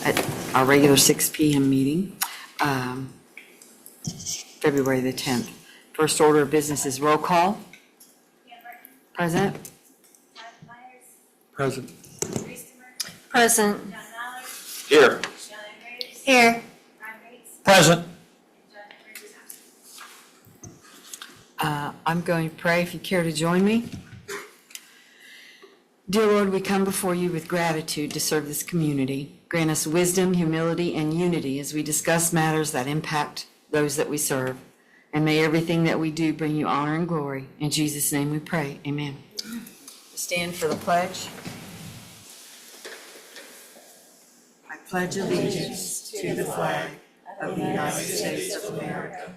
at our regular 6 p.m. meeting, February the 10th. First order of business is roll call. Present. Present. Present. Here. Here. Present. I'm going to pray if you care to join me. Dear Lord, we come before you with gratitude to serve this community. Grant us wisdom, humility, and unity as we discuss matters that impact those that we serve. And may everything that we do bring you honor and glory. In Jesus' name we pray. Amen. Stand for the pledge. I pledge allegiance to the flag of the United States of America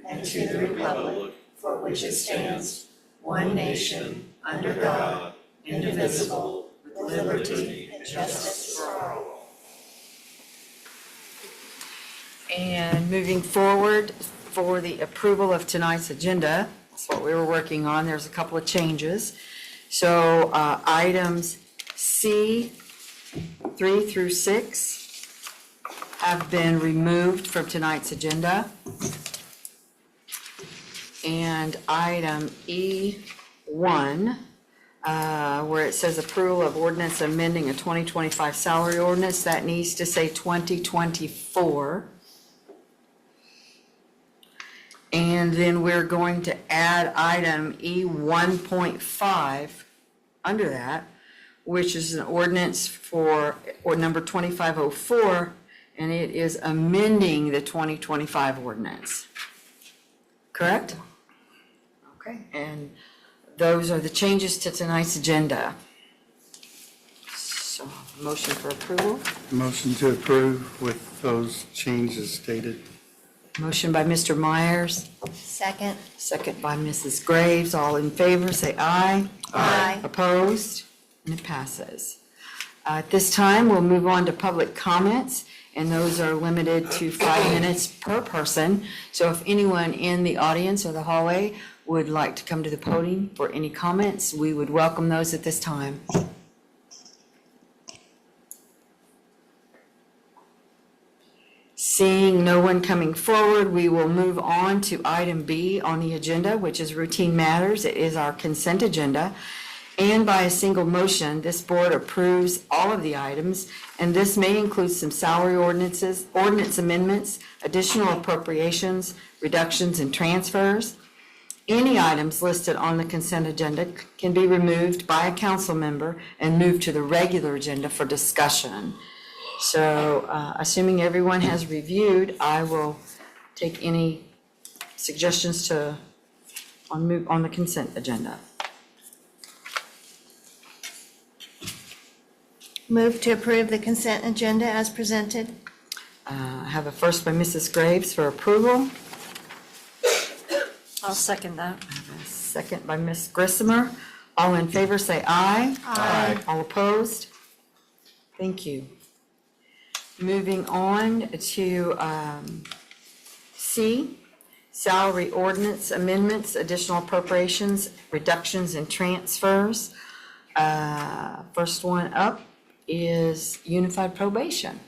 and to the republic for which it stands, one nation, under God, indivisible, with liberty and justice for all. And moving forward for the approval of tonight's agenda, that's what we were working on. There's a couple of changes. So items C 3 through 6 have been removed from tonight's agenda. And item E1, where it says approval of ordinance amending a 2025 salary ordinance, that needs to say 2024. And then we're going to add item E1.5 under that, which is an ordinance for, or number 2504, and it is amending the 2025 ordinance. Correct? Okay, and those are the changes to tonight's agenda. So, motion for approval. Motion to approve with those changes stated. Motion by Mr. Myers, Second. second by Mrs. Graves. All in favor, say aye. Aye. Opposed? And it passes. At this time, we'll move on to public comments, and those are limited to 5 minutes per person. So if anyone in the audience or the hallway would like to come to the podium for any comments, we would welcome those at this time. Seeing no one coming forward, we will move on to item B on the agenda, which is routine matters. It is our consent agenda. And by a single motion, this board approves all of the items, and this may include some salary ordinances, ordinance amendments, additional appropriations, reductions, and transfers. Any items listed on the consent agenda can be removed by a council member and moved to the regular agenda for discussion. So, assuming everyone has reviewed, I will take any suggestions on the consent agenda. Move to approve the consent agenda as presented. I have a first by Mrs. Graves for approval. I'll second that. I have a second by Ms. Grissomer. All in favor say aye. Aye. All opposed? Thank you. Moving on to C, salary ordinance amendments, additional appropriations, reductions, and transfers. First one up is Unified Probation.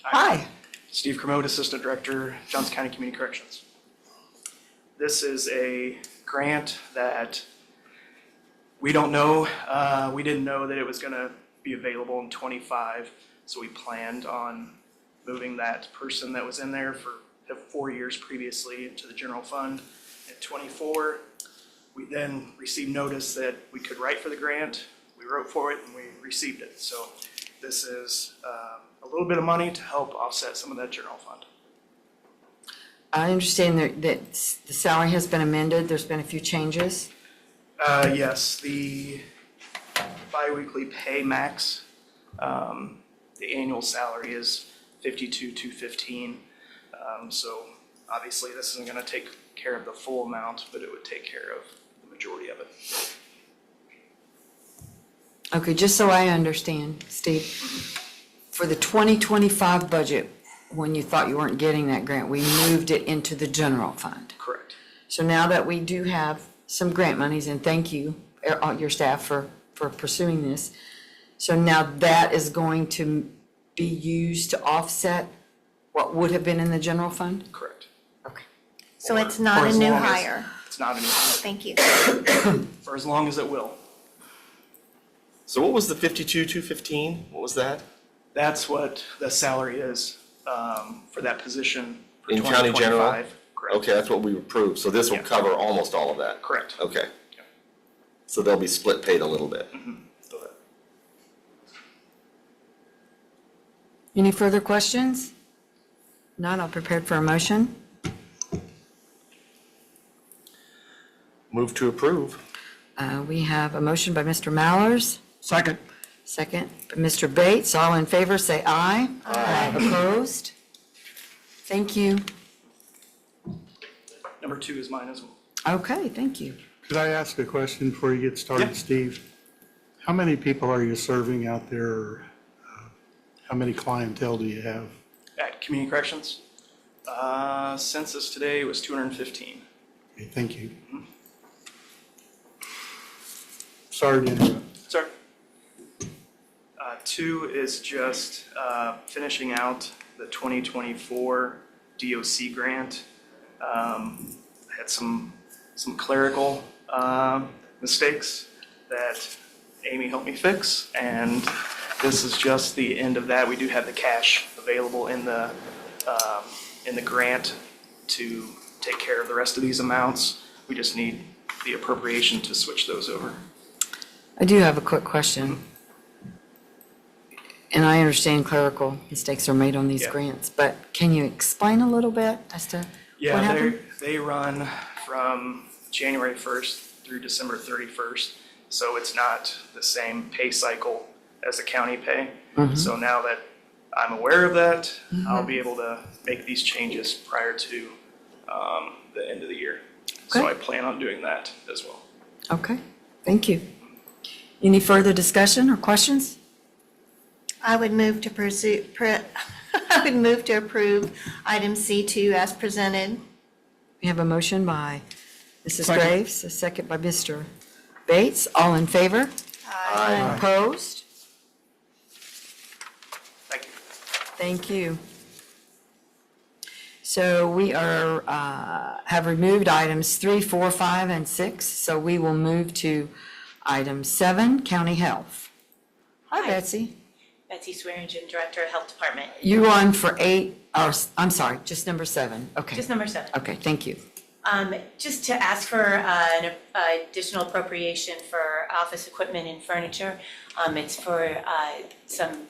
Hi. Steve Kermode, Assistant Director, Johnson County Community Corrections. This is a grant that we don't know. We didn't know that it was going to be available in 25, so we planned on moving that person that was in there for the 4 years previously into the general fund. At 24, we then received notice that we could write for the grant. We wrote for it and we received it. So this is a little bit of money to help offset some of that general fund. I understand that the salary has been amended. There's been a few changes. Yes, the biweekly pay max, the annual salary is $52,215. So obviously this isn't going to take care of the full amount, but it would take care of the majority of it. Okay, just so I understand, Steve, for the 2025 budget, when you thought you weren't getting that grant, we moved it into the general fund. Correct. So now that we do have some grant monies, and thank you, your staff, for pursuing this. So now that is going to be used to offset what would have been in the general fund? Correct. Okay. So it's Or not a as new long as- hire? It's not a new hire, Thank you. for as long as it will. So what was the 52,215? What was that? That's what the salary is for that position for In county general? 2025. Correct. Okay, that's what we approved. So this will Yeah. cover almost all of that. Correct. Okay. Yeah. So they'll be split paid a little bit. So that- Any further questions? None, I'll prepare for a motion. Move to approve. We have a motion by Mr. Mallers, Second. second by Mr. Bates. All in favor, say aye. Aye. Opposed? Thank you. Number 2 is mine as well. Okay, thank you. Could I ask a question before you get started, Yeah. Steve? How many people are you serving out there? Or, how many clientele do you have? At Community Corrections, census today was 215. Okay, thank you. Sorry to interrupt. Sorry. 2 is just finishing out the 2024 DOC grant. I had some clerical mistakes that Amy helped me fix, and this is just the end of that. We do have the cash available in the grant to take care of the rest of these amounts. We just need the appropriation to switch those over. I do have a quick question. And I understand clerical mistakes are made on these Yeah. grants, but can you explain a little bit as to what Yeah, happened? they run from January 1st through December 31st, so it's not the same pay cycle as the county pay. So now that I'm aware of that, I'll be able to make these changes prior to the end of the year. So Okay. I plan on doing that as well. Okay, thank you. Any further discussion or questions? I would move to pursue, I would move to approve item C2 as presented. We have a motion by Mrs. Second. Graves, a second by Mr. Bates. All in favor? Aye. Opposed? Thank you. Thank you. So we have removed items 3, 4, 5, and 6, so we will move to item 7, County Health. Hi, Hi. Betsy. Betsy Swearingen, Director of Health Department. You on for 8, or, I'm sorry, just number 7. Okay. Just number 7. Okay, thank you. Just to ask for an additional appropriation for office equipment and furniture. It's for some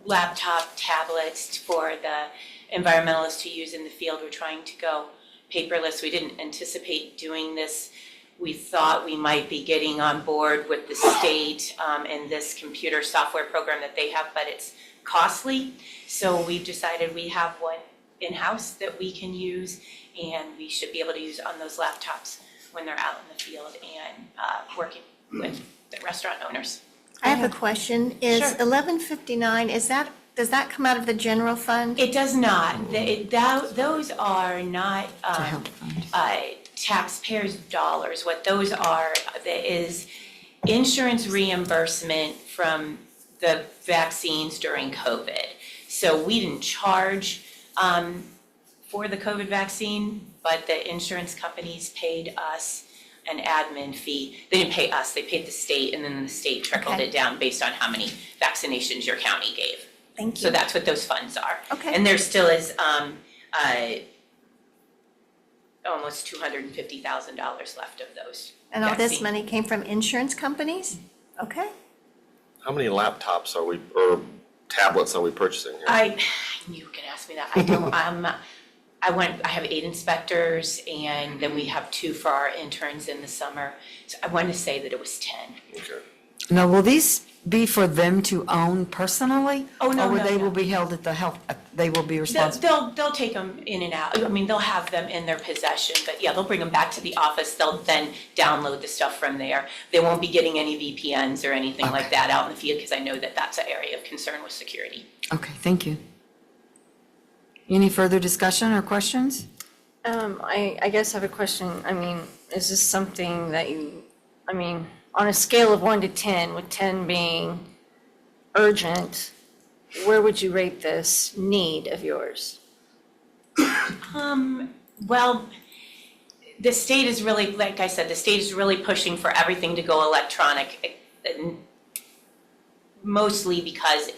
laptop tablets for the environmentalists to use in the field. We're trying to go paperless. We didn't anticipate doing this. We thought we might be getting on board with the state and this computer software program that they have, but it's costly. So we've decided we have one in-house that we can use, and we should be able to use on those laptops when they're out in the field and working with the restaurant owners. I have a question. Is Sure. 1159, does that come out of the general fund? It does not. Those are not health fund. taxpayers' dollars. What those are is insurance reimbursement from the vaccines during COVID. So we didn't charge for the COVID vaccine, but the insurance companies paid us an admin fee. They didn't pay us, they paid the state, and then the state trickled Okay. it down based on how many vaccinations your county gave. Thank So you. that's what those funds are. Okay. And there still is almost $250,000 left of those. And all this vaccine. money came from insurance companies? Okay. How many laptops are we, or tablets are we purchasing here? I knew you were gonna ask me that. I don't, I have 8 inspectors, and then we have 2 for our interns in the summer. So I want to say that it was 10. Okay. Now, will these be for them to own personally? Oh, no, Or no, they no. will be held at the health, they will be responsible? They'll take them in and out. I mean, they'll have them in their possession, but yeah, they'll bring them back to the office. They'll then download the stuff from there. They won't be getting any VPNs or anything like Okay. that out in the field, because I know that that's an area of concern with security. Okay, thank you. Any further discussion or questions? I guess I have a question. I mean, is this something that on a scale of 1 to 10, with 10 being urgent, where would you rate this need of yours? Well, the state is really, like I said, the state is really pushing for everything to go electronic. Mostly because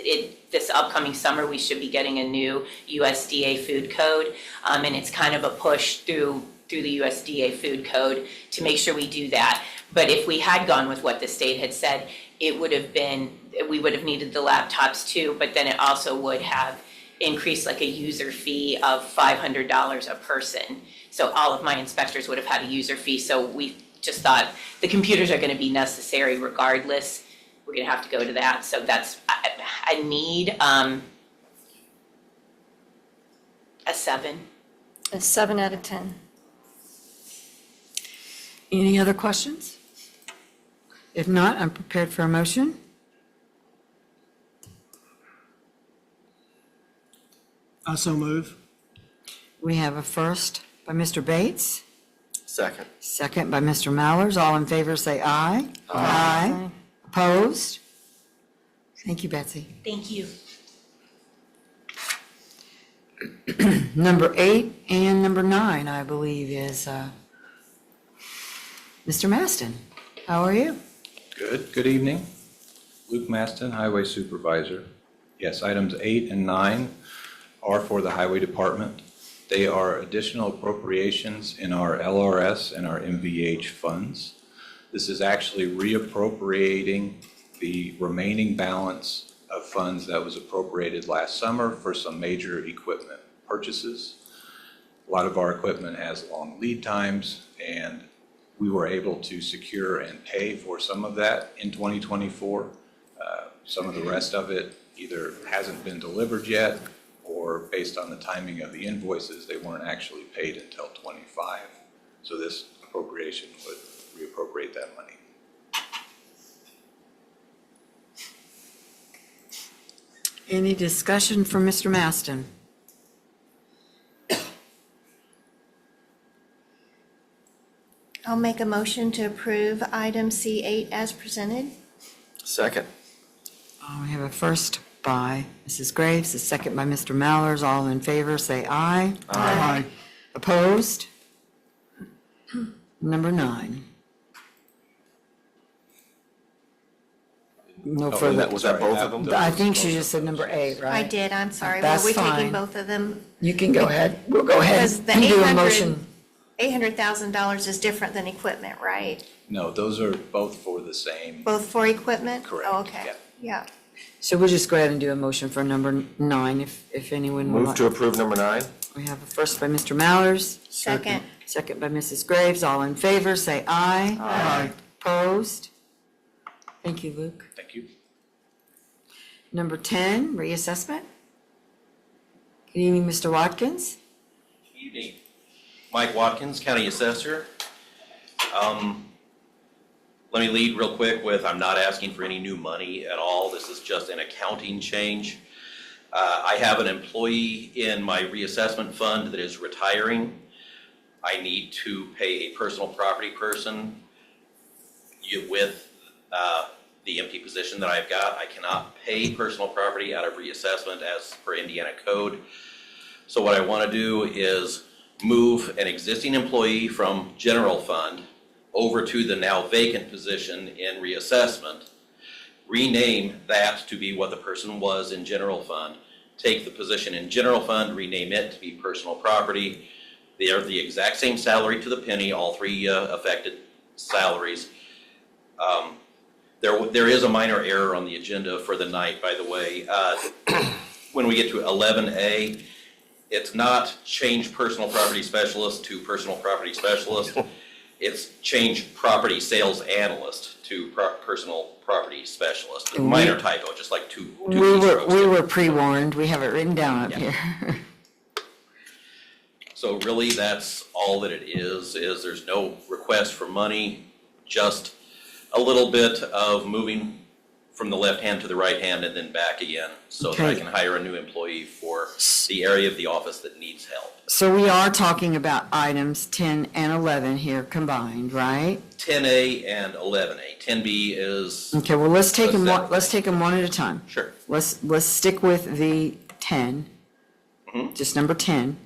this upcoming summer, we should be getting a new USDA food code. And it's kind of a push through the USDA food code to make sure we do that. But if we had gone with what the state had said, it would have been, we would have needed the laptops too, but then it also would have increased like a user fee of $500 a person. So all of my inspectors would have had a user fee. So we just thought the computers are gonna be necessary regardless. We're gonna have to go to that. So that's a need, a 7. A 7 out of 10. Any other questions? If not, I'm prepared for a motion. I so move. We have a first by Mr. Bates, Second. second by Mr. Mallers. All in favor, say aye. Aye. Opposed? Thank you, Betsy. Thank you. Number 8 and number 9, I believe, is Mr. Maston. How are you? Good evening. Luke Maston, Highway Supervisor. Yes, items 8 and 9 are for the Highway Department. They are additional appropriations in our LRS and our MVH funds. This is actually reappropriating the remaining balance of funds that was appropriated last summer for some major equipment purchases. A lot of our equipment has long lead times, and we were able to secure and pay for some of that in 2024. Some of the rest of it either hasn't been delivered yet, or based on the timing of the invoices, they weren't actually paid until 25. So this appropriation would reappropriate that money. Any discussion from Mr. Maston? I'll make a motion to approve item C8 as presented. Second. We have a first by Mrs. Graves, a second by Mr. Mallers. All in favor, say aye. Aye. Opposed? Number 9. No Oh, further. was that both of them? I think she just said number 8, right? I did, I'm sorry. That's Were we fine. taking both of them? You can go ahead. We'll go ahead Because the and do a 800 motion. $800,000 is different than equipment, right? No, those are both for the same. Both for equipment? Correct, Oh, okay, yeah. yeah. So we'll just go ahead and do a motion for number 9, if anyone would Move like. to approve number 9? We have a first by Mr. Mallers, Second. second by Mrs. Graves. All in favor, say aye. Aye. Opposed? Thank you, Luke. Thank you. Number 10, reassessment. Good evening, Mr. Watkins. Evening. Mike Watkins, County Assessor. Let me lead real quick with, I'm not asking for any new money at all. This is just an accounting change. I have an employee in my reassessment fund that is retiring. I need to pay a personal property person with the empty position that I've got. I cannot pay personal property out of reassessment as per Indiana code. So what I want to do is move an existing employee from general fund over to the now vacant position in reassessment, rename that to be what the person was in general fund, take the position in general fund, rename it to be personal property. They are the exact same salary to the penny, all 3 affected salaries. There is a minor error on the agenda for the night, by the way. When we get to 11A, it's not change personal property specialist to personal property specialist. It's change property sales analyst to personal property specialist. A minor typo, just like two keystrokes. We were pre-warned. We have it written down up here. So really, that's all that it is there's no request for money, just a little bit of moving from the left hand to the right hand and then back again, so that I Okay. can hire a new employee for the area of the office that needs help. So we are talking about items 10 and 11 here combined, right? 10A and 11A. 10B is, Okay, well, let's take them, What's that? let's take them one at a time. sure. Let's stick with the 10, just number 10.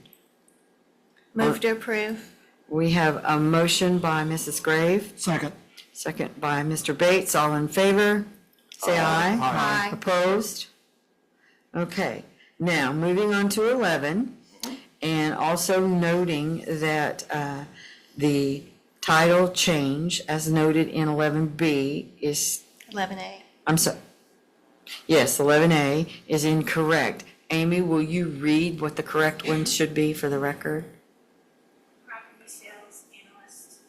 Move to approve. We have a motion by Mrs. Grave, Second. second by Mr. Bates. All in favor? Say aye. Aye. Opposed? Okay, now, moving on to 11, and also noting that the title change, as noted in 11B, is, 11A. I'm sorry, yes, 11A is incorrect. Amy, will you read what the correct one should be for the record? Property sales analyst,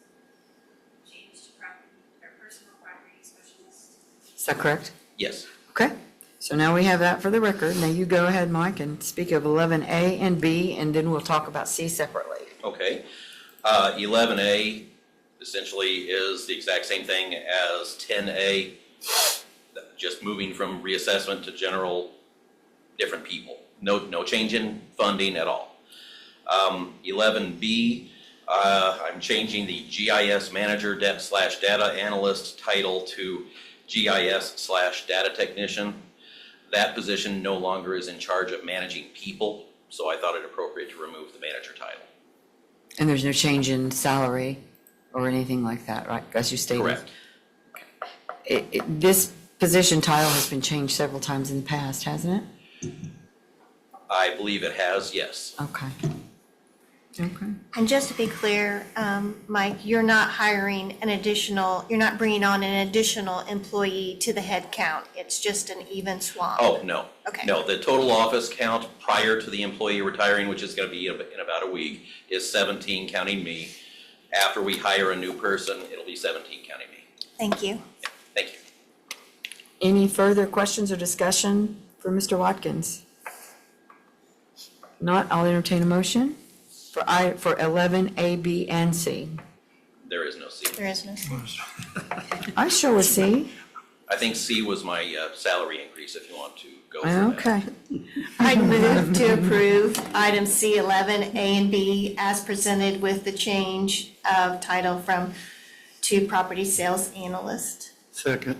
change to property, or personal property specialist. Is that correct? Yes. Okay, so now we have that for the record. Now you go ahead, Mike, and speak of 11A and B, and then we'll talk about C separately. Okay. 11A essentially is the exact same thing as 10A, just moving from reassessment to general, different people. No change in funding at all. 11B, I'm changing the GIS manager / data analyst title to GIS / data technician. That position no longer is in charge of managing people, so I thought it appropriate to remove the manager title. And there's no change in salary or anything like that, right, as you stated? Correct. This position title has been changed several times in the past, hasn't it? I believe it has, yes. Okay. Okay. And just to be clear, Mike, you're not hiring you're not bringing on an additional employee to the head count. It's just an even swap. Oh, no. Okay. No, the total office count prior to the employee retiring, which is going to be in about a week, is 17 counting me. After we hire a new person, it'll be 17 counting me. Thank you. Thank you. Any further questions or discussion for Mr. Watkins? Not, I'll entertain a motion for 11A, B, and C. There is no C. There is no. I sure will see. I think C was my salary increase, if you want to go through that. Okay. I'd move to approve item C11, A and B as presented with the change of title to property sales analyst. Second.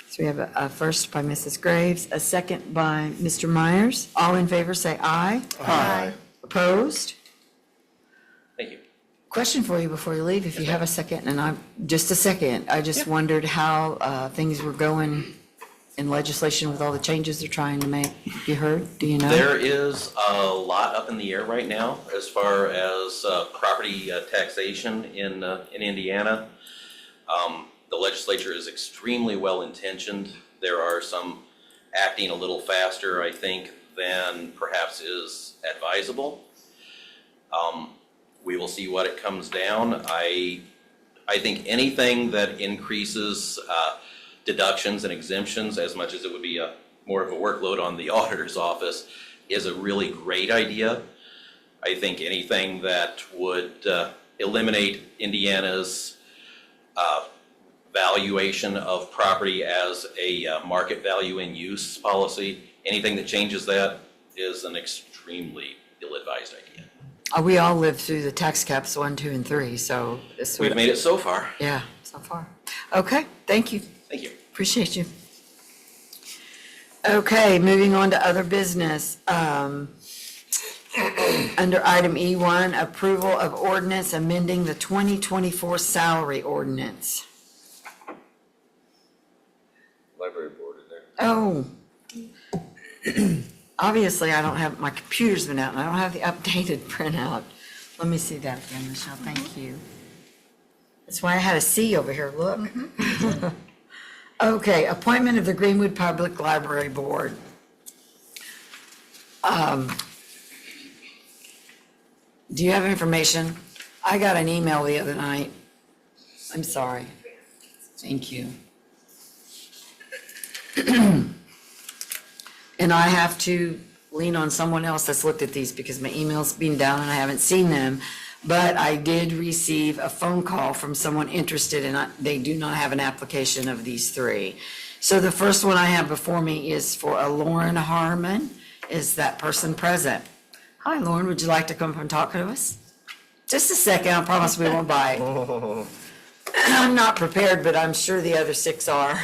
So we have a first by Mrs. Graves, a second by Mr. Myers. All in favor, say aye. Aye. Opposed? Thank you. Question for you before you leave, if you have a second, and just a second. I just wondered how things were going in legislation with all the changes they're trying to make. You heard? Do you know? There is a lot up in the air right now as far as property taxation in Indiana. The legislature is extremely well-intentioned. There are some acting a little faster, I think, than perhaps is advisable. We will see what it comes down. I think anything that increases deductions and exemptions, as much as it would be more of a workload on the auditor's office, is a really great idea. I think anything that would eliminate Indiana's valuation of property as a market value in use policy, anything that changes that is an extremely ill-advised idea. We all lived through the tax caps 1, 2, and 3, so this We've made it so far. yeah, so far. Okay, thank you. Thank you. Appreciate you. Okay, moving on to other business. Under item E1, approval of ordinance amending the 2024 salary ordinance. Library board in there. Oh. Obviously, I don't have, my computer's been out, and I don't have the updated printout. Let me see that again, Michelle, thank you. That's why I had a C over here, look. Okay, appointment of the Greenwood Public Library Board. Do you have information? I got an email the other night. I'm sorry. Thank you. And I have to lean on someone else that's looked at these because my email's been down and I haven't seen them. But I did receive a phone call from someone interested and they do not have an application of these three. So the first one I have before me is for a Lauren Harmon. Is that person present? Hi, Lauren, would you like to come up and talk to us? Just a second, I promise we won't bite. I'm not prepared, but I'm sure the other 6 are.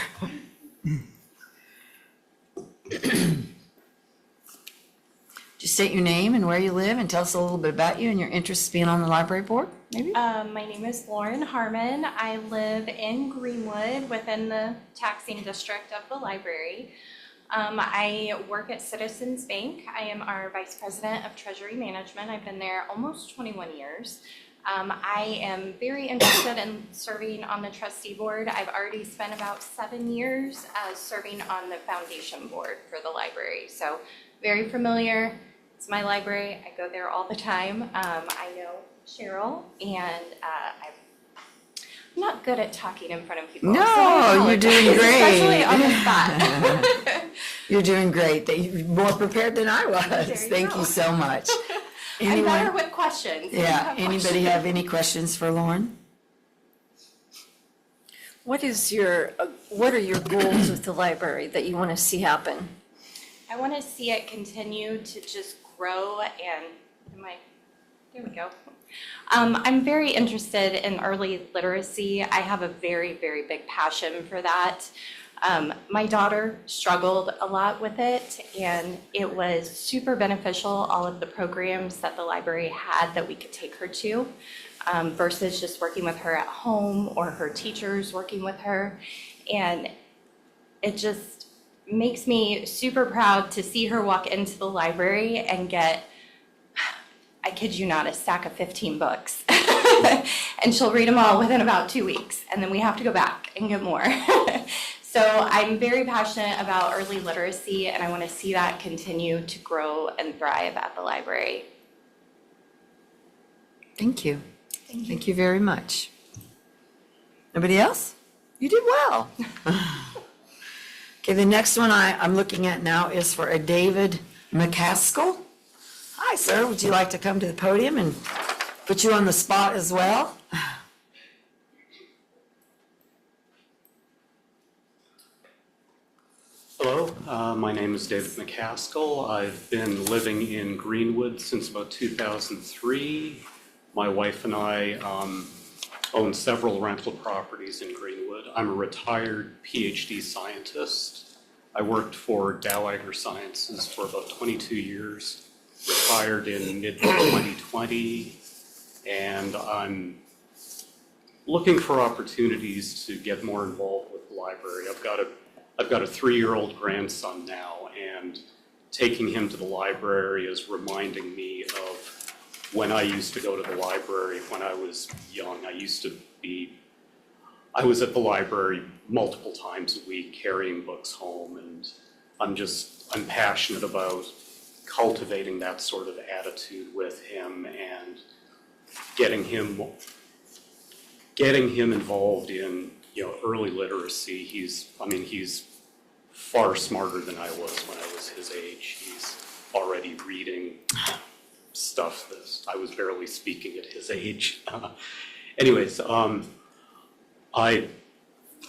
Just state your name and where you live and tell us a little bit about you and your interests being on the library board, maybe? My name is Lauren Harmon. I live in Greenwood within the taxing district of the library. I work at Citizens Bank. I am our Vice President of Treasury Management. I've been there almost 21 years. I am very interested in serving on the trustee board. I've already spent about 7 years serving on the foundation board for the library. So very familiar. It's my library. I go there all the time. I know Cheryl, and I'm not good at talking in front of people. so I No, you're doing apologize, great. Especially on the spot. You're doing great. You're more prepared than I was. There you Thank go. you so much. I'm better Anyone? with questions. when you Yeah, have anybody questions. have any questions for Lauren? What are your goals with the library that you want to see happen? I want to see it continue to just grow and, there we go. I'm very interested in early literacy. I have a very, very big passion for that. My daughter struggled a lot with it, and it was super beneficial, all of the programs that the library had that we could take her to, versus just working with her at home or her teachers working with her. And it just makes me super proud to see her walk into the library and get, I kid you not, a stack of 15 books. And she'll read them all within about 2 weeks, and then we have to go back and get more. So I'm very passionate about early literacy, and I want to see that continue to grow and thrive at the library. Thank you. Thank you very much. Nobody else? You did well. Okay, the next one I'm looking at now is for a David McCaskill. Hi, sir. Would you like to come to the podium and put you on the spot as well? Hello, my name is David McCaskill. I've been living in Greenwood since about 2003. My wife and I own several rental properties in Greenwood. I'm a retired PhD scientist. I worked for Dow AgroSciences for about 22 years, retired in mid-2020, and I'm looking for opportunities to get more involved with the library. I've got a 3-year-old grandson now, and taking him to the library is reminding me of when I used to go to the library when I was young. I was at the library multiple times a week carrying books home, and I'm passionate about cultivating that sort of attitude with him and getting him involved in, early literacy. He's far smarter than I was when I was his age. He's already reading stuff that I was barely speaking at his age. Anyways, I'm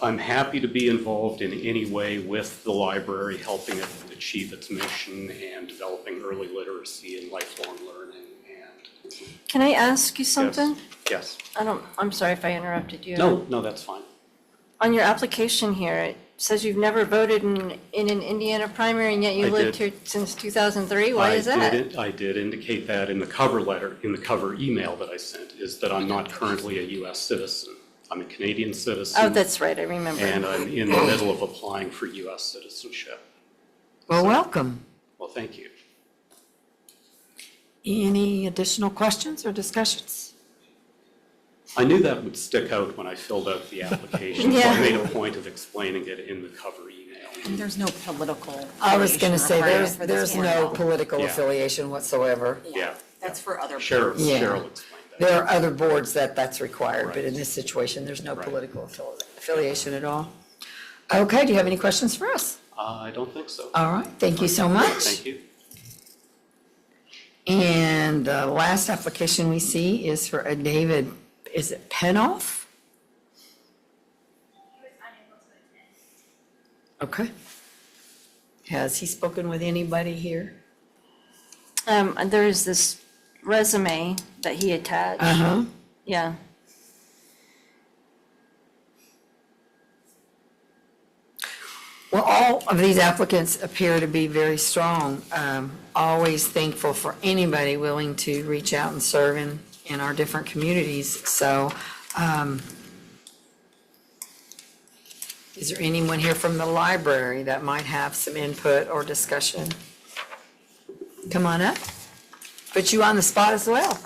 happy to be involved in any way with the library, helping it achieve its mission and developing early literacy and lifelong learning. And Can I ask you something? yes. I'm sorry if I interrupted you. No, that's fine. On your application here, it says you've never voted in an Indiana primary, and yet you I lived did. here since 2003. Why is that? I did indicate that in the cover letter, in the cover email that I sent, is that I'm not currently a U.S. citizen. I'm a Canadian citizen. Oh, that's right, I remember. And I'm in the middle of applying for U.S. citizenship. Well, welcome. Well, thank you. Any additional questions or discussions? I knew that would stick out when I filled out the application, so Yeah. I made a point of explaining it in the cover email. And there's no political. I was going to say, affiliation requirement for this there's no board. political Yeah. affiliation whatsoever. Yeah. That's for other Cheryl boards. Yeah. Cheryl explained that. There are other boards that's required, but Right. in this situation, there's no Right. political affiliation at all. Okay, do you have any questions for us? I don't think so. All right, thank you so much. Thank you. And the last application we see is for a David, is it Penoff? He was unable to attend. Okay. Has he spoken with anybody here? There's this resume that he attached. Uh-huh. Yeah. Well, all of these applicants appear to be very strong. Always thankful for anybody willing to reach out and serve in our different communities. So, is there anyone here from the library that might have some input or discussion? Come on up. Put you on the spot as well.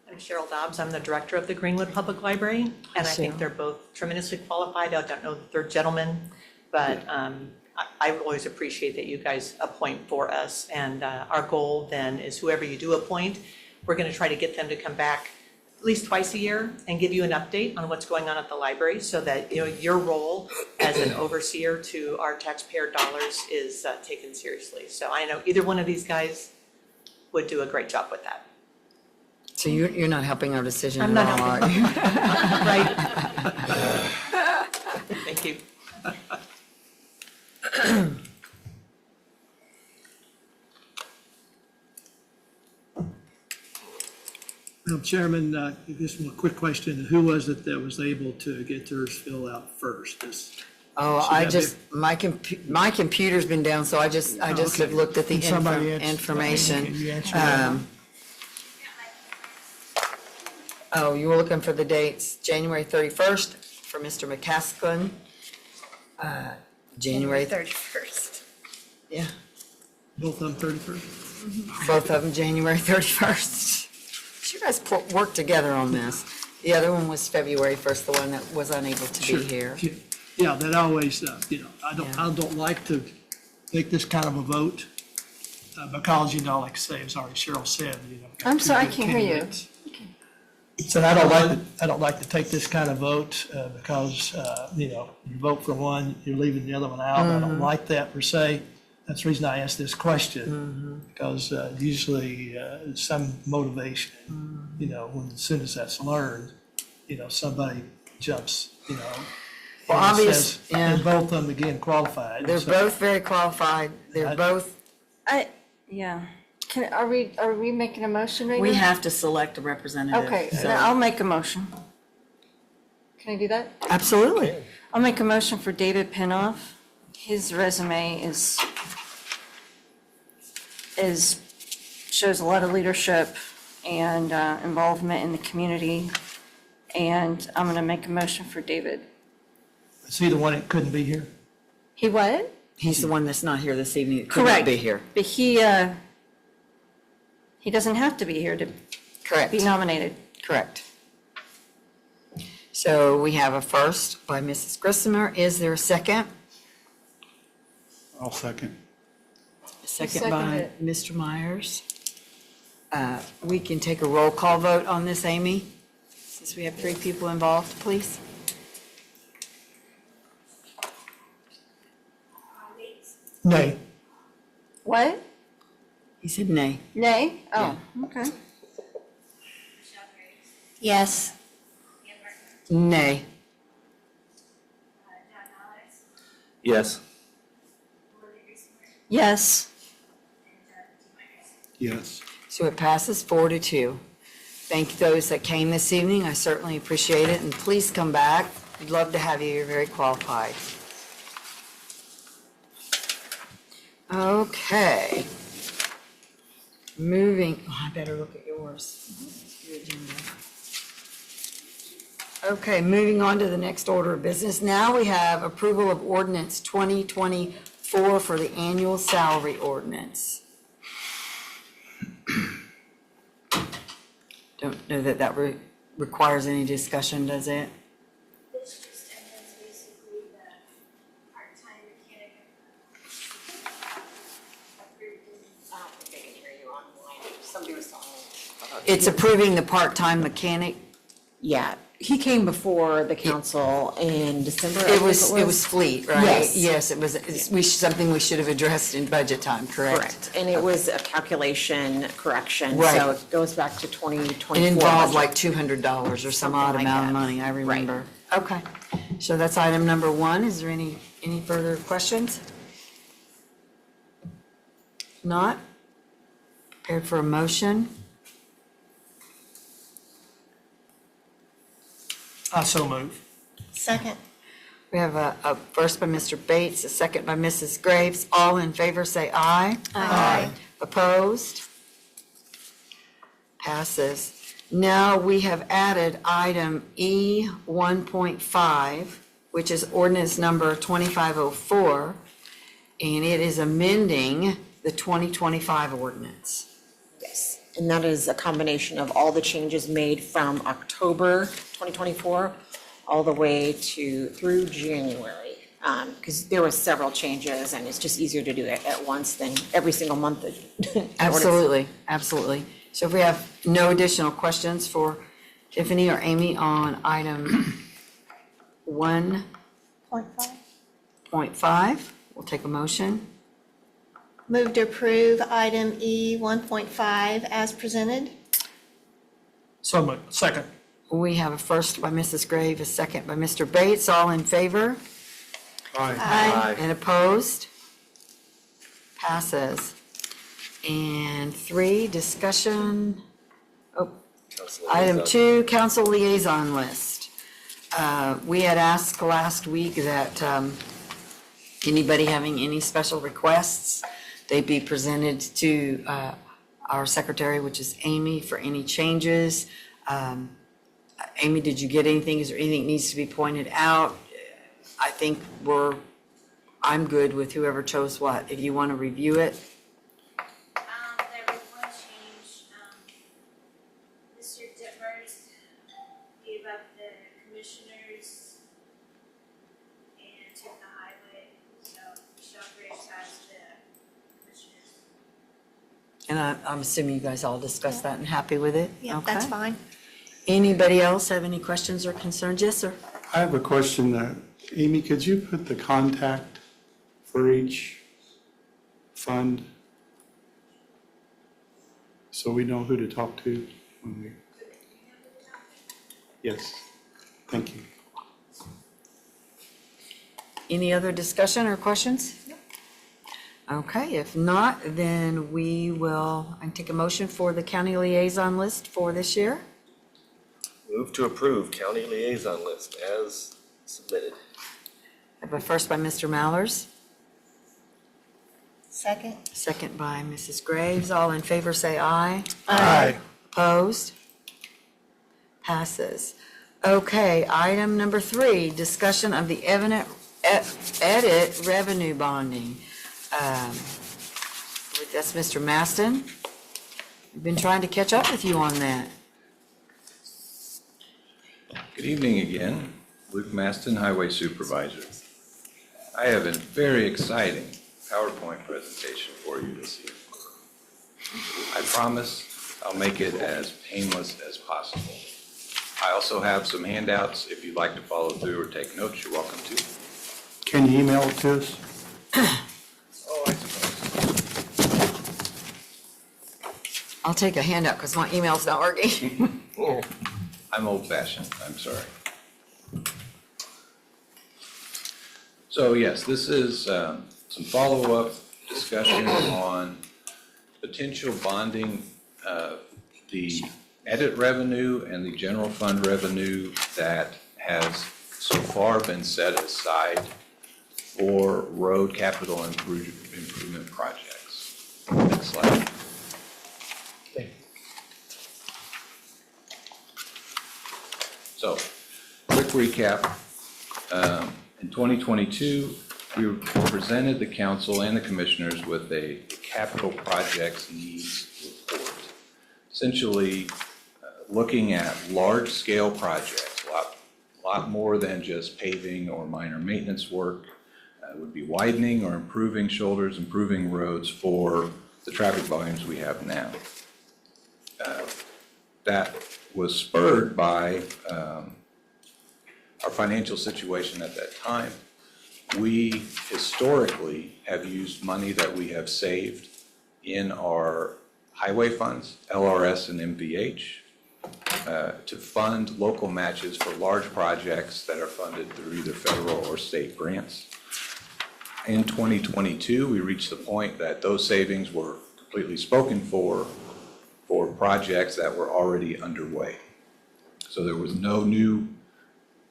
I'm Cheryl Dobbs. I'm the director of the Greenwood Public Library, and I think Cheryl. they're both tremendously qualified. I don't know that they're gentlemen, but I always appreciate that you guys appoint for us. And our goal then is whoever you do appoint, we're going to try to get them to come back at least twice a year and give you an update on what's going on at the library, so that your role as an overseer to our taxpayer dollars is taken seriously. So I know either one of these guys would do a great job with that. So you're not helping our decision I'm at not all, helping. are you? Right. Thank you. Madam Chairman, just one quick question. Who was it that was able to get theirs filled out first? Oh, Should I that just, my computer's been down, so I just have okay. looked at the Can somebody answer- information. Can you answer that? Oh, you were looking for the dates, January 31st for Mr. McCaskill. January 31st. Yeah, Both of them 31st? both of them January 31st. You guys work together on this. The other one was February 1st, the one that was unable to be here. Yeah, that always, I don't like to make this kind of a vote because, like I say, as already Cheryl said, got I'm two sorry, I good can't hear you. candidates. So I don't like to take this kind of vote because, you vote for one, you're leaving the other one out. I don't like that per se. That's the reason I asked this question, because usually some motivation, when as soon as that's learned, somebody jumps, Well, and obvious, says, yeah. and both of them again qualified. They're So- both very qualified. They're both, Yeah. Are we making a motion right now? We have to select a representative. Okay, so- then I'll make a motion. Can I do that? absolutely. I'll make a motion for David Pinoff. His resume shows a lot of leadership and involvement in the community. And I'm going to make a motion for David. Is he the one that couldn't be here? He what? He's the one that's not here this evening, that couldn't Correct. be here. But he doesn't have to be here to Correct. be nominated. Correct. So we have a first by Mrs. Grissomer. Is there a second? I'll second. A second Second by it. Mr. Myers. We can take a roll call vote on this, Amy, since we have 3 people involved, please. Nay. What? He said nay. Nay? Oh, okay. Michelle Graves, Yes. Ian Barton, Nay. John Hollis, Yes. Olivia Griswold, Yes. and T. Myers. Yes. So it passes 4-2. Thank those that came this evening. I certainly appreciate it, and please come back. We'd love to have you. You're very qualified. Okay. Moving, I better look at yours. Your agenda. Okay, moving on to the next order of business. Now we have approval of ordinance 2024 for the annual salary ordinance. Don't know that that requires any discussion, does it? This just ends basically the part-time mechanic. I don't think they can hear you online. Somebody was talking. It's approving the part-time mechanic. Yeah, he came before the council in December. I It think was Fleet, right? Yes. Yes, it was, something we should have addressed in budget time, correct? Correct, and it was a calculation correction, Right. so it goes back to 2024. It involved budget. like $200 or some Something odd like amount of that. money, I remember. Okay, so that's item number 1. Is there any further questions? Not? Prepared for a motion? I so move. Second. We have a first by Mr. Bates, a second by Mrs. Graves. All in favor, say aye. Aye. Opposed? Passes. Now, we have added item E 1.5, which is ordinance number 2504, and it is amending the 2025 ordinance. Yes, and that is a combination of all the changes made from October 2024 all the way through January. Because there were several changes, and it's just easier to do it at once than every single month. Absolutely, absolutely. So if we have no additional questions for Tiffany or Amy on item 1.5, we'll take a motion. Move to approve item E 1.5 as presented. So moved. Second. We have a first by Mrs. Graves, a second by Mr. Bates. All in favor? Aye. And opposed? Passes. And 3, discussion. Item 2, council liaison list. We had asked last week that anybody having any special requests, they be presented to our secretary, which is Amy, for any changes. Amy, did you get anything? Is there anything that needs to be pointed out? I think I'm good with whoever chose what. If you want to review it. There was one change, Mr. Dittmers gave up the commissioners and took the highway, so Michelle Graves has the commissioners. And I'm assuming you guys all discussed that and happy with it? Yeah, that's Okay. fine. Anybody else have any questions or concerns? Yes, sir. I have a question. Amy, could you put the contact for each fund so we know who to talk to when we? Yes, thank you. Any other discussion or questions? Okay, if not, then I can take a motion for the county liaison list for this year. Move to approve county liaison list as submitted. I have a first by Mr. Mallers, Second. second by Mrs. Graves. All in favor, say aye. Aye. Opposed? Passes. Okay, item number 3, discussion of the edit revenue bonding. That's Mr. Maston. I've been trying to catch up with you on that. Good evening again. Luke Maston, Highway Supervisor. I have a very exciting PowerPoint presentation for you this evening. I promise I'll make it as painless as possible. I also have some handouts. If you'd like to follow through or take notes, you're welcome to. Can you email it to us? Oh, I suppose. I'll take a handout because my email's not working. I'm old-fashioned, I'm sorry. So yes, this is some follow-up discussion on potential bonding, the edit revenue and the general fund revenue that has so far been set aside for road capital improvement projects. Next slide. So, quick recap. In 2022, we presented the council and the commissioners with a capital projects needs report. Essentially, looking at large-scale projects, a lot more than just paving or minor maintenance work. It would be widening or improving shoulders, improving roads for the traffic volumes we have now. That was spurred by our financial situation at that time, we historically have used money that we have saved in our highway funds, LRS and MVH, to fund local matches for large projects that are funded through either federal or state grants. In 2022, we reached the point that those savings were completely spoken for projects that were already underway. So there was no new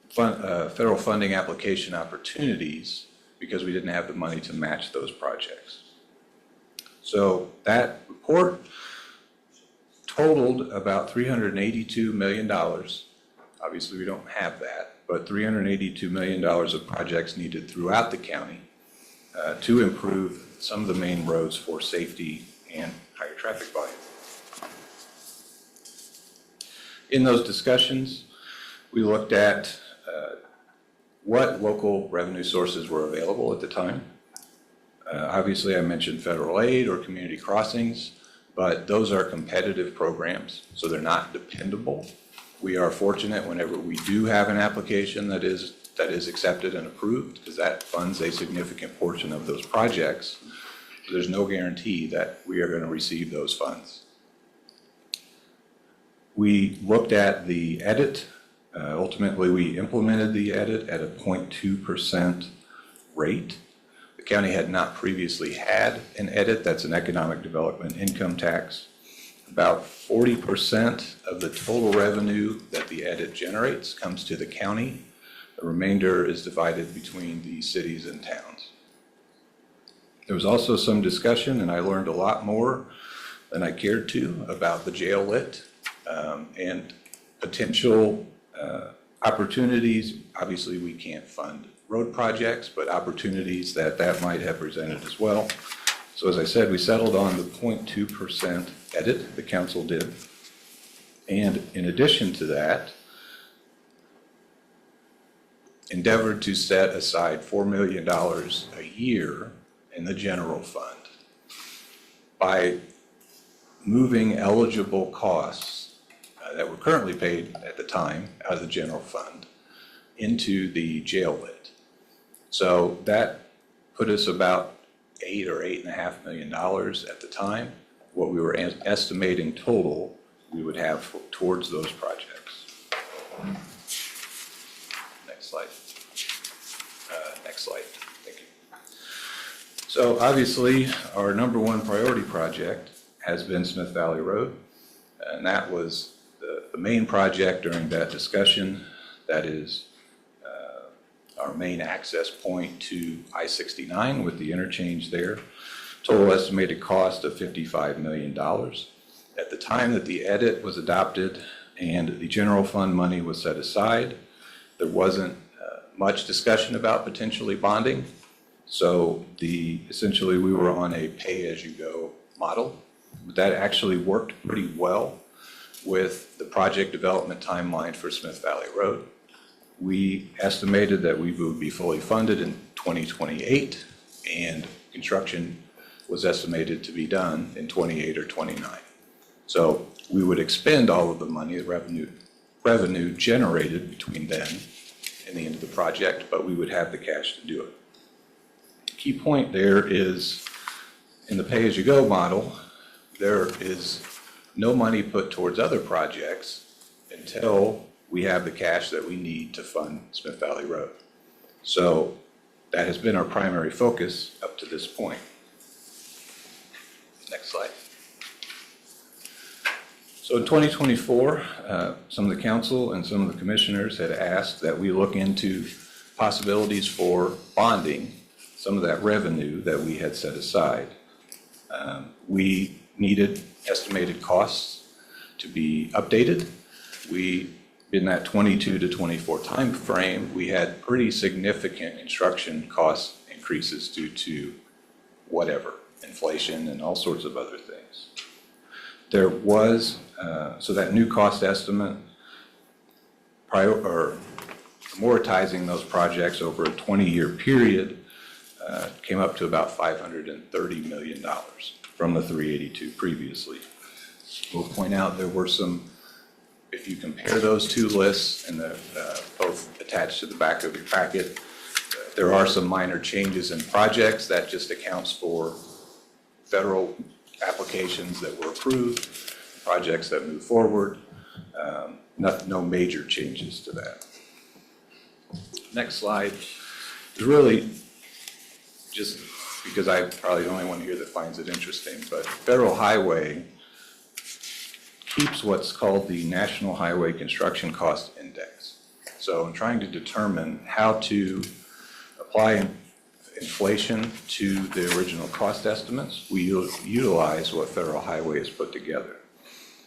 federal funding application opportunities because we didn't have the money to match those projects. So that report totaled about $382 million. Obviously, we don't have that, but $382 million of projects needed throughout the county to improve some of the main roads for safety and higher traffic volume. In those discussions, we looked at what local revenue sources were available at the time. Obviously, I mentioned federal aid or community crossings, but those are competitive programs, so they're not dependable. We are fortunate whenever we do have an application that is accepted and approved, because that funds a significant portion of those projects. There's no guarantee that we are going to receive those funds. We looked at the edit. Ultimately, we implemented the edit at a 0.2% rate. The county had not previously had an edit. That's an economic development income tax. About 40% of the total revenue that the edit generates comes to the county. The remainder is divided between the cities and towns. There was also some discussion, and I learned a lot more than I cared to, about the jail lit and potential opportunities. Obviously, we can't fund road projects, but opportunities that might have presented as well. So as I said, we settled on the 0.2% edit, the council did. And in addition to that, endeavored to set aside $4 million a year in the general fund by moving eligible costs that were currently paid at the time out of the general fund into the jail lit. So that put us about $8 or $8.5 million at the time. What we were estimating total we would have towards those projects. Next slide. Next slide. Thank you. So obviously, our number one priority project has been Smith Valley Road, and that was the main project during that discussion. That is our main access point to I-69 with the interchange there. Total estimated cost of $55 million. At the time that the edit was adopted and the general fund money was set aside, there wasn't much discussion about potentially bonding. So essentially we were on a pay-as-you-go model. That actually worked pretty well with the project development timeline for Smith Valley Road. We estimated that we would be fully funded in 2028, and construction was estimated to be done in 28 or 29. So we would expend all of the money, the revenue generated between then and the end of the project, but we would have the cash to do it. Key point there is, in the pay-as-you-go model, there is no money put towards other projects until we have the cash that we need to fund Smith Valley Road. So that has been our primary focus up to this point. Next slide. So in 2024, some of the council and some of the commissioners had asked that we look into possibilities for bonding some of that revenue that we had set aside. We needed estimated costs to be updated. In that 22 to 24 time frame, we had pretty significant construction cost increases due to whatever, inflation and all sorts of other things. There was, so that new cost estimate, amortizing those projects over a 20-year period, came up to about $530 million from the 382 previously. We'll point out there were some, if you compare those two lists and both attached to the back of your packet. There are some minor changes in projects. That just accounts for federal applications that were approved, projects that move forward. No major changes to that. Next slide is really just because I'm probably the only one here that finds it interesting, but Federal Highway keeps what's called the National Highway Construction Cost Index. So in trying to determine how to apply inflation to the original cost estimates, we utilize what Federal Highway has put together.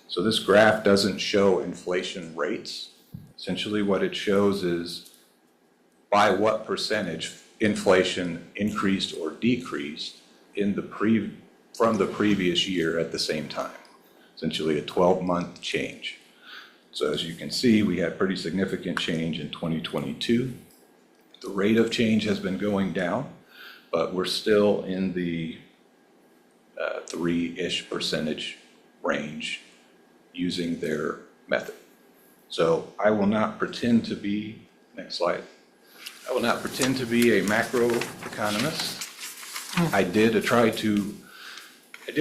So this graph doesn't show inflation rates. Essentially what it shows is by what percentage inflation increased or decreased from the previous year at the same time. Essentially a 12-month change. So as you can see, we had pretty significant change in 2022. The rate of change has been going down, but we're still in the 3-ish% range using their method. So I will not pretend to be, next slide, I will not pretend to be a macroeconomist. I did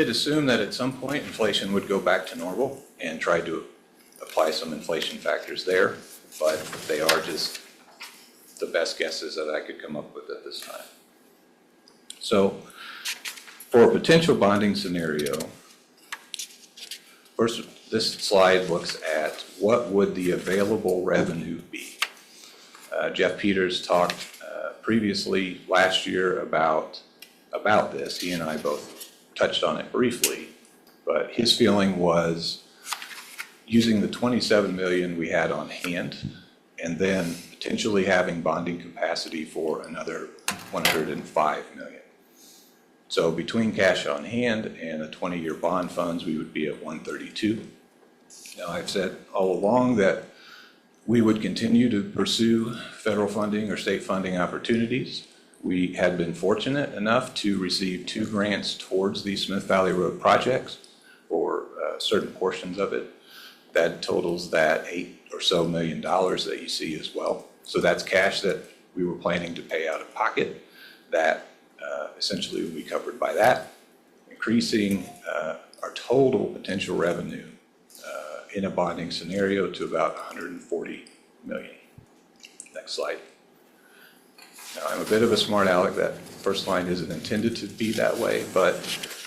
assume that at some point inflation would go back to normal and try to apply some inflation factors there, but they are just the best guesses that I could come up with at this time. So for a potential bonding scenario, first, this slide looks at what would the available revenue be. Jeff Peters talked previously last year about this. He and I both touched on it briefly, but his feeling was using the 27 million we had on hand and then potentially having bonding capacity for another 105 million. So between cash on hand and the 20-year bond funds, we would be at 132. Now, I've said all along that we would continue to pursue federal funding or state funding opportunities. We had been fortunate enough to receive 2 grants towards the Smith Valley Road projects for certain portions of it. That totals that $8 or so million that you see as well. So that's cash that we were planning to pay out of pocket that essentially will be covered by that, increasing our total potential revenue in a bonding scenario to about 140 million. Next slide. Now, I'm a bit of a smart aleck. That first line isn't intended to be that way, but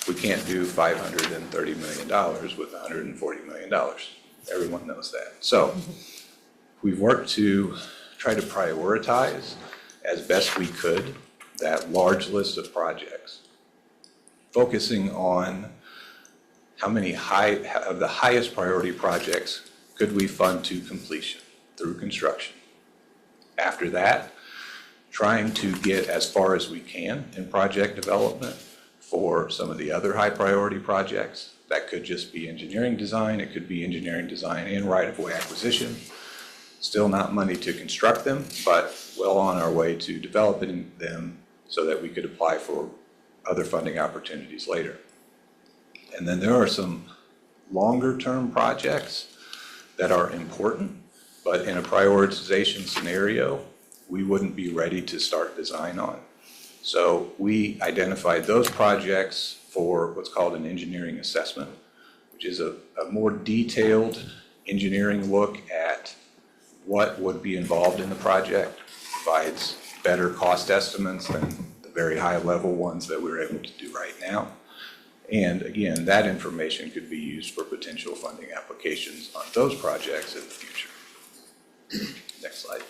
we can't do $530 million with $140 million. Everyone knows that. So we've worked to try to prioritize as best we could that large list of projects, focusing on how many of the highest priority projects could we fund to completion through construction. After that, trying to get as far as we can in project development for some of the other high priority projects. That could just be engineering design. It could be engineering design and right-of-way acquisition. Still not money to construct them, but well on our way to developing them so that we could apply for other funding opportunities later. And then there are some longer-term projects that are important, but in a prioritization scenario, we wouldn't be ready to start design on. So we identified those projects for what's called an engineering assessment, which is a more detailed engineering look at what would be involved in the project, provides better cost estimates than the very high-level ones that we're able to do right now. And again, that information could be used for potential funding applications on those projects in the future. Next slide.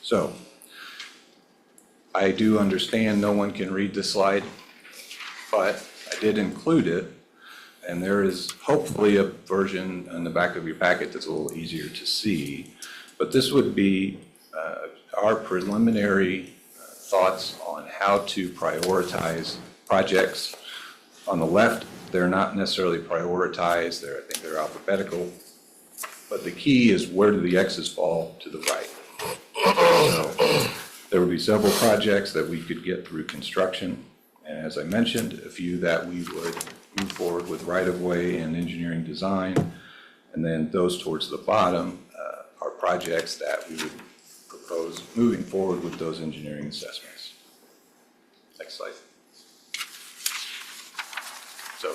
So I do understand no one can read this slide, but I did include it, and there is hopefully a version in the back of your packet that's a little easier to see. But this would be our preliminary thoughts on how to prioritize projects. On the left, they're not necessarily prioritized. I think they're alphabetical. But the key is, where do the X's fall to the right? So there would be several projects that we could get through construction. And as I mentioned, a few that we would move forward with right-of-way and engineering design. And then those towards the bottom are projects that we would propose moving forward with those engineering assessments. Next slide. So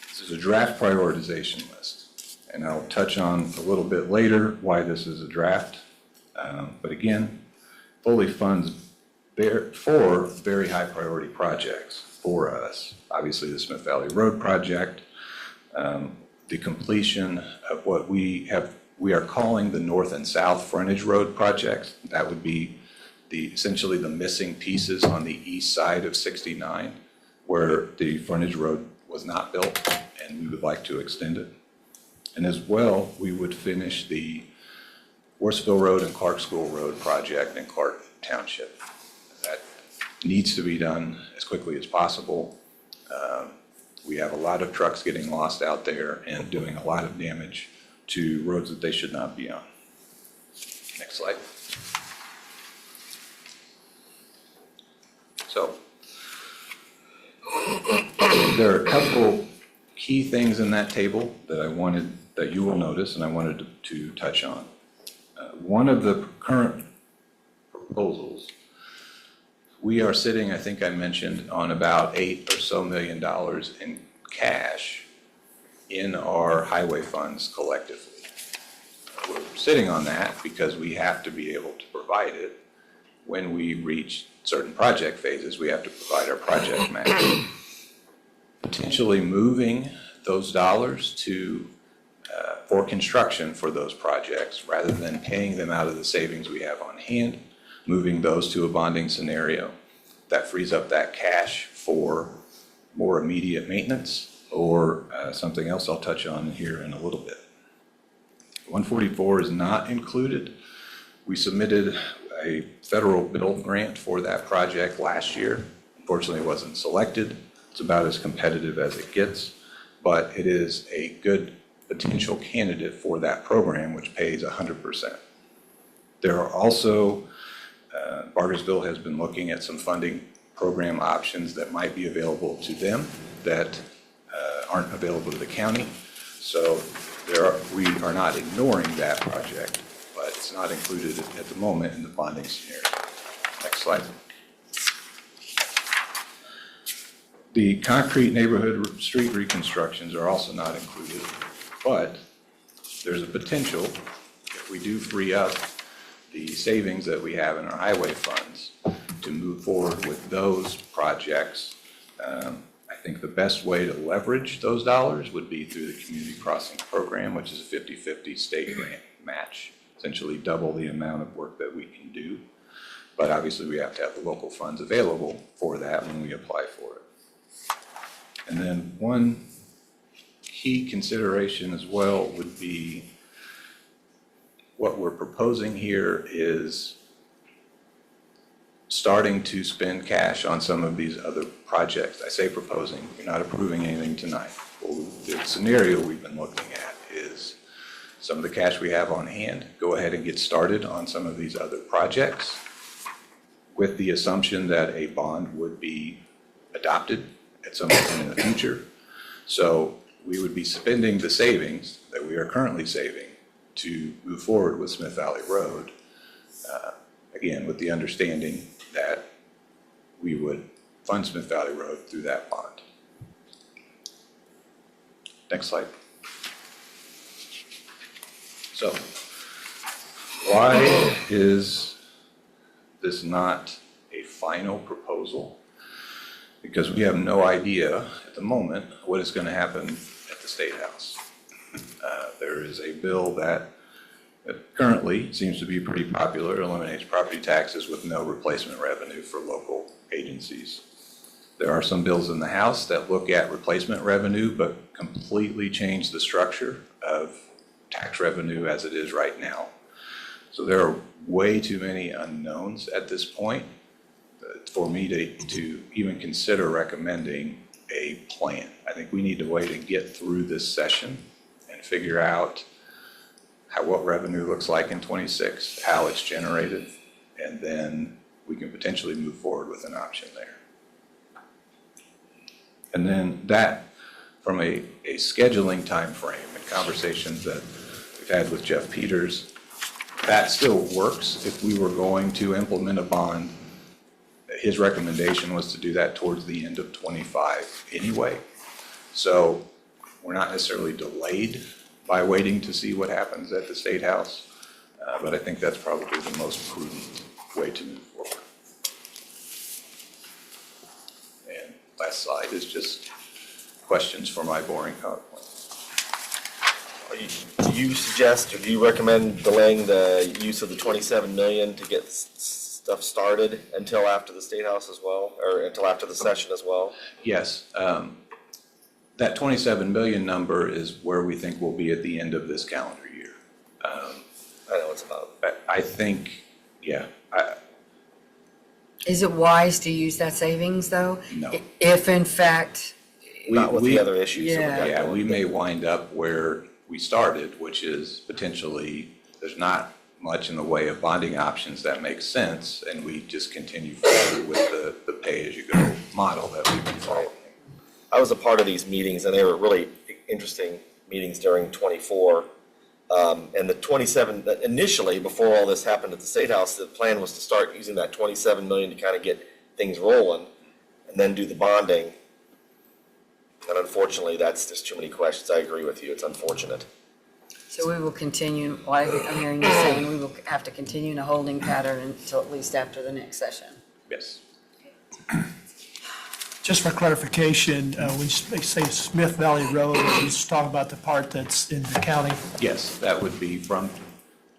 this is a draft prioritization list, and I'll touch on a little bit later why this is a draft. But again, fully funds four very high priority projects for us. Obviously, the Smith Valley Road project, the completion of what we are calling the North and South Frontage Road projects. That would be essentially the missing pieces on the east side of 69, where the frontage road was not built, and we would like to extend it. And as well, we would finish the Worsville Road and Clark School Road project in Clark Township. That needs to be done as quickly as possible. We have a lot of trucks getting lost out there and doing a lot of damage to roads that they should not be on. Next slide. So there are a couple key things in that table that you will notice, and I wanted to touch on. One of the current proposals, we are sitting, I think I mentioned, on about $8 million or so in cash in our highway funds collectively. We're sitting on that because we have to be able to provide it when we reach certain project phases. We have to provide our project match. Potentially moving those dollars to for construction for those projects, rather than paying them out of the savings we have on hand, moving those to a bonding scenario. That frees up that cash for more immediate maintenance or something else I'll touch on here in a little bit. 144 is not included. We submitted a federal build grant for that project last year. Unfortunately, it wasn't selected. It's about as competitive as it gets, but it is a good potential candidate for that program, which pays 100%. There are also, Bargersville has been looking at some funding program options that might be available to them that aren't available to the county. So we are not ignoring that project, but it's not included at the moment in the bonding scenario. Next slide. The concrete neighborhood street reconstructions are also not included, but there's a potential, if we do free up the savings that we have in our highway funds, to move forward with those projects. I think the best way to leverage those dollars would be through the Community Crossing Program, which is a 50-50 state grant match, essentially double the amount of work that we can do. But obviously, we have to have the local funds available for that when we apply for it. And then one key consideration as well would be what we're proposing here is starting to spend cash on some of these other projects. I say proposing, we're not approving anything tonight. Well, the scenario we've been looking at is some of the cash we have on hand, go ahead and get started on some of these other projects with the assumption that a bond would be adopted at some point in the future. So we would be spending the savings that we are currently saving to move forward with Smith Valley Road, again, with the understanding that we would fund Smith Valley Road through that bond. Next slide. So, why is this not a final proposal? Because we have no idea at the moment what is going to happen at the State House. There is a bill that currently seems to be pretty popular, eliminates property taxes with no replacement revenue for local agencies. There are some bills in the House that look at replacement revenue but completely change the structure of tax revenue as it is right now. So there are way too many unknowns at this point for me to even consider recommending a plan. I think we need to wait and get through this session and figure out what revenue looks like in 26, how it's generated, and then we can potentially move forward with an option there. And then that, from a scheduling timeframe and conversations that we've had with Jeff Peters, that still works. If we were going to implement a bond, his recommendation was to do that towards the end of '25 anyway. So we're not necessarily delayed by waiting to see what happens at the State House, but I think that's probably the most prudent way to move forward. And last slide is just questions for my boring PowerPoint. Do you suggest, or do you recommend delaying the use of the 27 million to get stuff started until after the State House as well, or until after the session as well? Yes, that 27 million number is where we think we'll be at the end of this calendar year. I know it's about. I think, yeah, Is it wise to use that savings, though? No. If in fact, Not with the other issues that we got yeah, going. we may wind up where we started, which is potentially, there's not much in the way of bonding options that make sense, and we just continue forward with the pay-as-you-go model that we've been following. I was a part of these meetings, and they were really interesting meetings during '24. And the 27, initially, before all this happened at the State House, the plan was to start using that 27 million to kind of get things rolling and then do the bonding. And unfortunately, there's too many questions. I agree with you. It's unfortunate. so we will continue, well, I'm hearing you saying we will have to continue in a holding pattern until at least after the next session. Yes. Just for clarification, when you say Smith Valley Road, you just talk about the part that's in the county? Yes, that would be from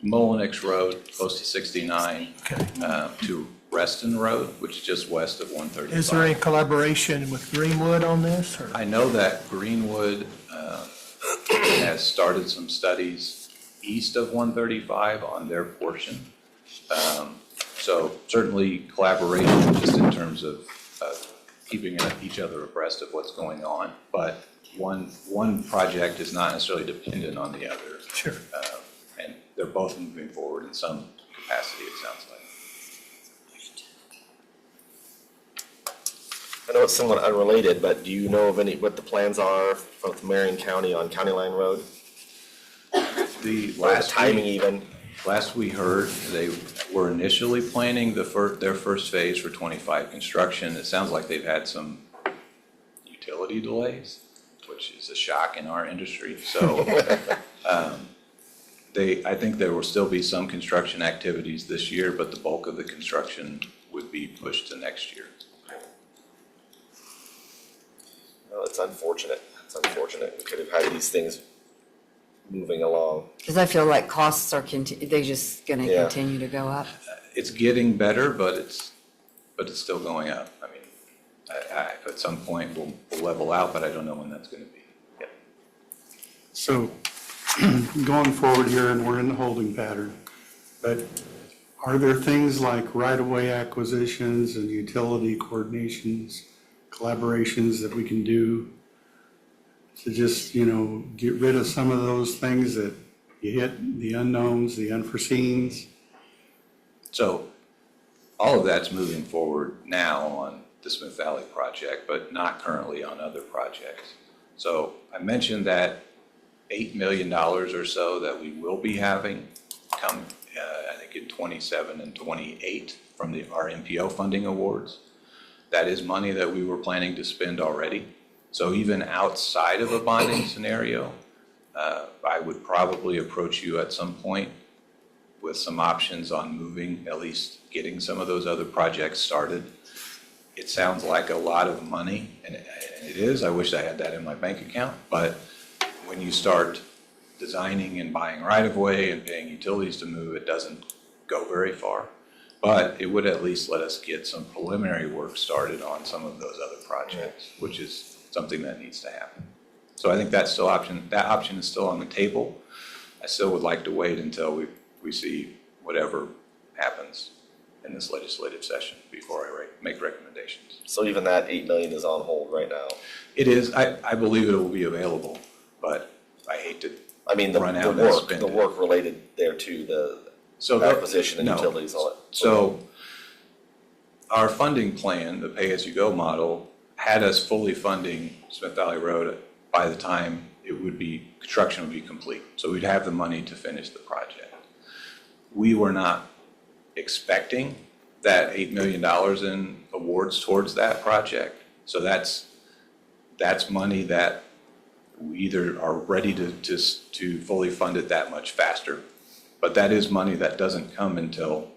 Mullenix Road, close to 69, Okay. to Reston Road, which is just west of 135. Is there any collaboration with Greenwood on this, or? I know that Greenwood has started some studies east of 135 on their portion. So certainly collaboration just in terms of keeping each other abreast of what's going on. But one project is not necessarily dependent on the other. Sure. And they're both moving forward in some capacity, it sounds like. I know it's somewhat unrelated, but do you know of what the plans are from Marion County on County Line Road? Or the timing even? Last we heard, they were initially planning their first phase for '25 construction. It sounds like they've had some utility delays, which is a shock in our industry. So I think there will still be some construction activities this year, but the bulk of the construction would be pushed to next year. Well, it's unfortunate. It's unfortunate. We could have had these things moving along. Because I feel like costs are, they're just going to Yeah. continue to go up. It's getting better, but it's still going up. I mean, at some point we'll level out, but I don't know when that's going to be. Yep. So going forward here, and we're in the holding pattern, but are there things like right-of-way acquisitions and utility coordinations, collaborations that we can do to just, get rid of some of those things that you hit, the unknowns, the unforeseens? So all of that's moving forward now on the Smith Valley project, but not currently on other projects. So I mentioned that $8 million or so that we will be having come, I think in 27 and 28 from our MPO funding awards. That is money that we were planning to spend already. So even outside of a bonding scenario, I would probably approach you at some point with some options on moving, at least getting some of those other projects started. It sounds like a lot of money, and it is. I wish I had that in my bank account. But when you start designing and buying right-of-way and paying utilities to move, it doesn't go very far. But it would at least let us get some preliminary work started on some of those other projects, which is something that needs to happen. So I think that's still that option is still on the table. I still would like to wait until we see whatever happens in this legislative session before I make recommendations. So even that 8 million is on hold right now? It is. I believe it will be available, but I hate to run out and spend the it. work related there to the acquisition and no. utilities, all it. So our funding plan, the pay-as-you-go model, had us fully funding Smith Valley Road by the time construction would be complete. So we'd have the money to finish the project. We were not expecting that $8 million in awards towards that project. So that's money that we either are ready to fully fund it that much faster, but that is money that doesn't come until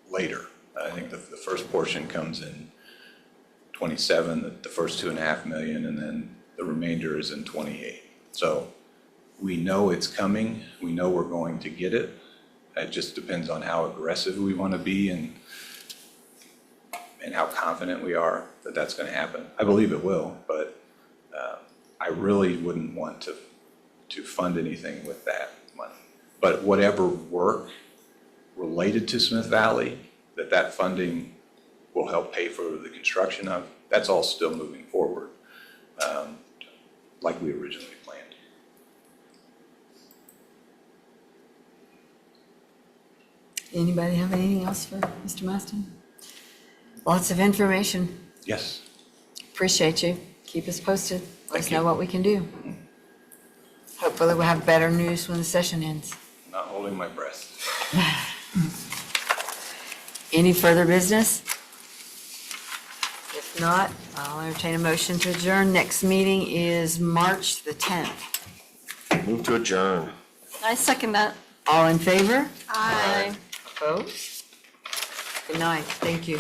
later. I think the first portion comes in 27, the first $2.5 million, and then the remainder is in 28. So we know it's coming, we know we're going to get it. It just depends on how aggressive we want to be and how confident we are that that's going to happen. I believe it will, but I really wouldn't want to fund anything with that money. But whatever work related to Smith Valley, that funding will help pay for the construction of, that's all still moving forward, like we originally planned. Anybody have anything else for Mr. Maston? Lots of information. Yes. Appreciate you. Keep us posted. Let us Thank you. know what we can do. Hopefully we'll have better news when the session ends. Not holding my breath. Any further business? If not, I'll entertain a motion to adjourn. Next meeting is March the 10th. Move to adjourn. I second that. All in favor? Aye. Opposed? Good night. Thank you.